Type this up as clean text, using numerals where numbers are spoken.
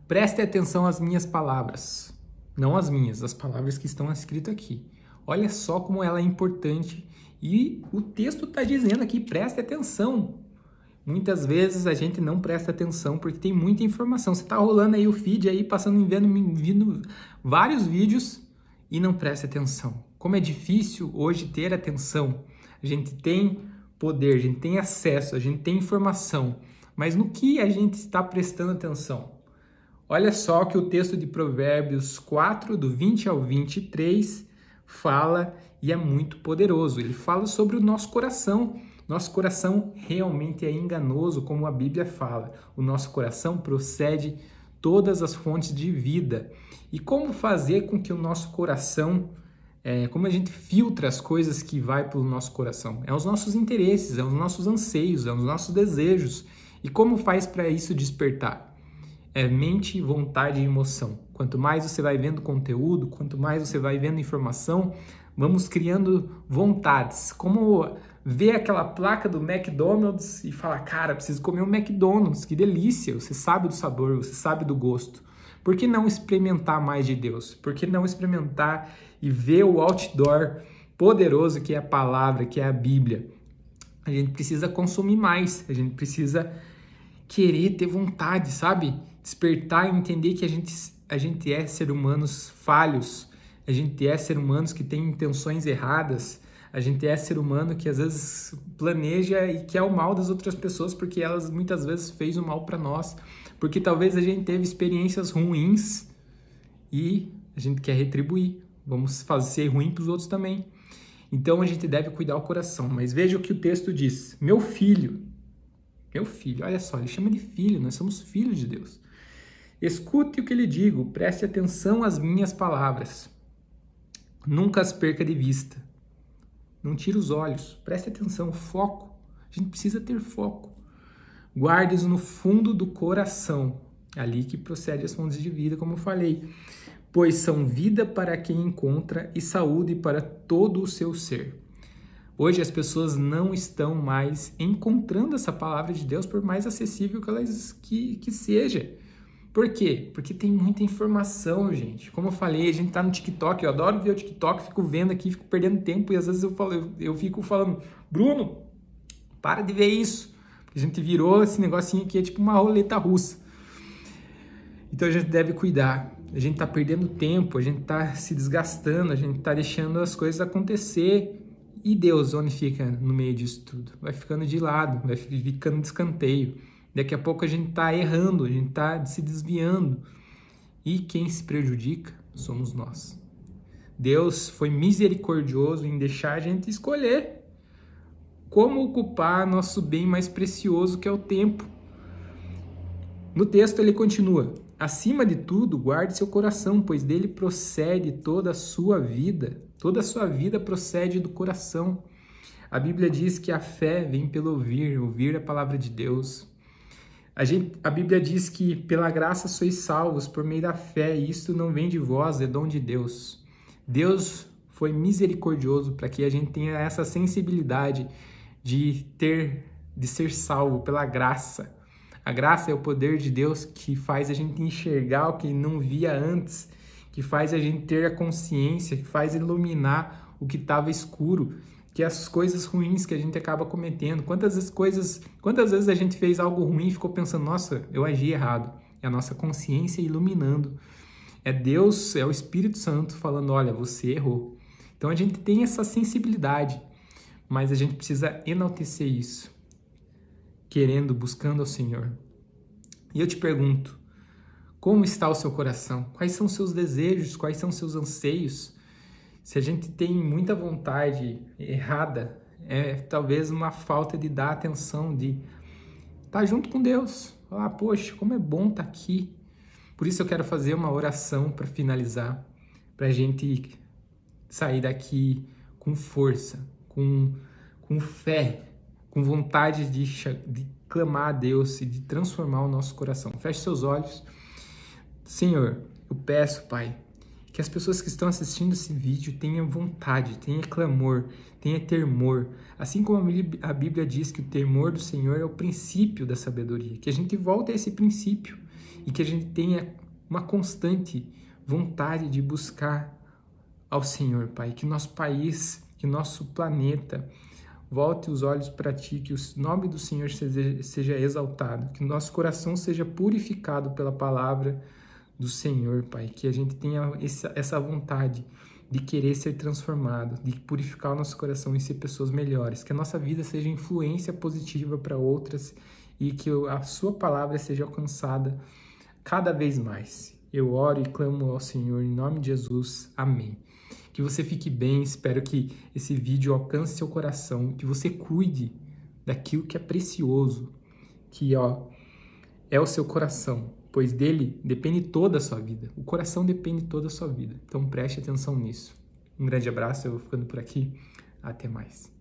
Preste atenção às minhas palavras, não as minhas, as palavras que estão escritas aqui. Olha só como ela é importante e o texto está dizendo aqui, preste atenção. Muitas vezes a gente não presta atenção porque tem muita informação. Você está rolando aí o feed aí, passando e vendo vários vídeos e não presta atenção. Como é difícil hoje ter atenção. A gente tem poder, a gente tem acesso, a gente tem informação. Mas no que a gente está prestando atenção? Olha só que o texto de Provérbios 4, do 20 ao 23, fala e é muito poderoso. Ele fala sobre o nosso coração. Nosso coração realmente é enganoso, como a Bíblia fala. O nosso coração procede todas as fontes de vida. E como fazer com que o nosso coração, como a gente filtra as coisas que vai pelo nosso coração? É os nossos interesses, é os nossos anseios, é os nossos desejos. E como faz para isso despertar? É mente, vontade e emoção. Quanto mais você vai vendo conteúdo, quanto mais você vai vendo informação, vamos criando vontades. Como ver aquela placa do McDonald's e falar, cara, preciso comer um McDonald's, que delícia, você sabe do sabor, você sabe do gosto. Por que não experimentar mais de Deus? Por que não experimentar e ver o outdoor poderoso que é a palavra, que é a Bíblia? A gente precisa consumir mais, a gente precisa querer ter vontade, sabe? Despertar e entender que a gente é ser humanos falhos, a gente é ser humanos que tem intenções erradas, a gente é ser humano que às vezes planeja e quer o mal das outras pessoas porque elas muitas vezes fez o mal para nós, porque talvez a gente teve experiências ruins e a gente quer retribuir, vamos fazer ruim para os outros também. Então a gente deve cuidar o coração, mas veja o que o texto diz. Meu filho, olha só, ele chama de filho, nós somos filhos de Deus. Escute o que lhe digo, preste atenção às minhas palavras. Nunca as perca de vista. Não tire os olhos, preste atenção, foco. A gente precisa ter foco. Guarde-os no fundo do coração, ali que procede as fontes de vida, como eu falei. Pois são vida para quem encontra e saúde para todo o seu ser. Hoje as pessoas não estão mais encontrando essa palavra de Deus, por mais acessível que seja. Por quê? Porque tem muita informação, gente. Como eu falei, a gente tá no TikTok, eu adoro ver o TikTok, fico vendo aqui, fico perdendo tempo e às vezes eu fico falando, Bruno, para de ver isso. Porque a gente virou esse negocinho aqui, é tipo uma roleta russa. Então a gente deve cuidar. A gente tá perdendo tempo, a gente tá se desgastando, a gente tá deixando as coisas acontecer. E Deus, onde fica no meio disso tudo? Vai ficando de lado, vai ficando de escanteio. Daqui a pouco a gente está errando, a gente está se desviando. E quem se prejudica somos nós. Deus foi misericordioso em deixar a gente escolher como ocupar nosso bem mais precioso, que é o tempo. No texto ele continua, acima de tudo, guarde seu coração, pois dele procede toda a sua vida. Toda a sua vida procede do coração. A Bíblia diz que a fé vem pelo ouvir a palavra de Deus. A Bíblia diz que pela graça sois salvos por meio da fé, e isto não vem de vós, é dom de Deus. Deus foi misericordioso para que a gente tenha essa sensibilidade de ser salvo pela graça. A graça é o poder de Deus que faz a gente enxergar o que não via antes, que faz a gente ter a consciência, que faz iluminar o que estava escuro, que as coisas ruins que a gente acaba cometendo. Quantas vezes a gente fez algo ruim e ficou pensando, nossa, eu agi errado. É a nossa consciência iluminando. É Deus, é o Espírito Santo falando, olha, você errou. Então a gente tem essa sensibilidade, mas a gente precisa enaltecer isso, buscando ao Senhor. E eu te pergunto, como está o seu coração? Quais são os seus desejos? Quais são os seus anseios? Se a gente tem muita vontade errada, é talvez uma falta de dar atenção, de estar junto com Deus. Falar, poxa, como é bom estar aqui. Por isso eu quero fazer uma oração para finalizar, para a gente sair daqui com força, com fé, com vontade de clamar a Deus e de transformar o nosso coração. Feche seus olhos. Senhor, eu peço, Pai, que as pessoas que estão assistindo esse vídeo tenham vontade, tenham clamor, tenham temor. Assim como a Bíblia diz que o temor do Senhor é o princípio da sabedoria. Que a gente volte a esse princípio e que a gente tenha uma constante vontade de buscar ao Senhor, Pai. Que nosso país, que nosso planeta volte os olhos para Ti, que o nome do Senhor seja exaltado, que o nosso coração seja purificado pela palavra do Senhor, Pai. Que a gente tenha essa vontade de querer ser transformado, de purificar o nosso coração e ser pessoas melhores. Que a nossa vida seja influência positiva para outras e que a Sua palavra seja alcançada cada vez mais. Eu oro e clamo ao Senhor em nome de Jesus. Amém. Que você fique bem, espero que esse vídeo alcance seu coração, que você cuide daquilo que é precioso, que é o seu coração, pois dele depende toda a sua vida. O coração depende toda a sua vida. Então preste atenção nisso. Um grande abraço, eu vou ficando por aqui. Até mais.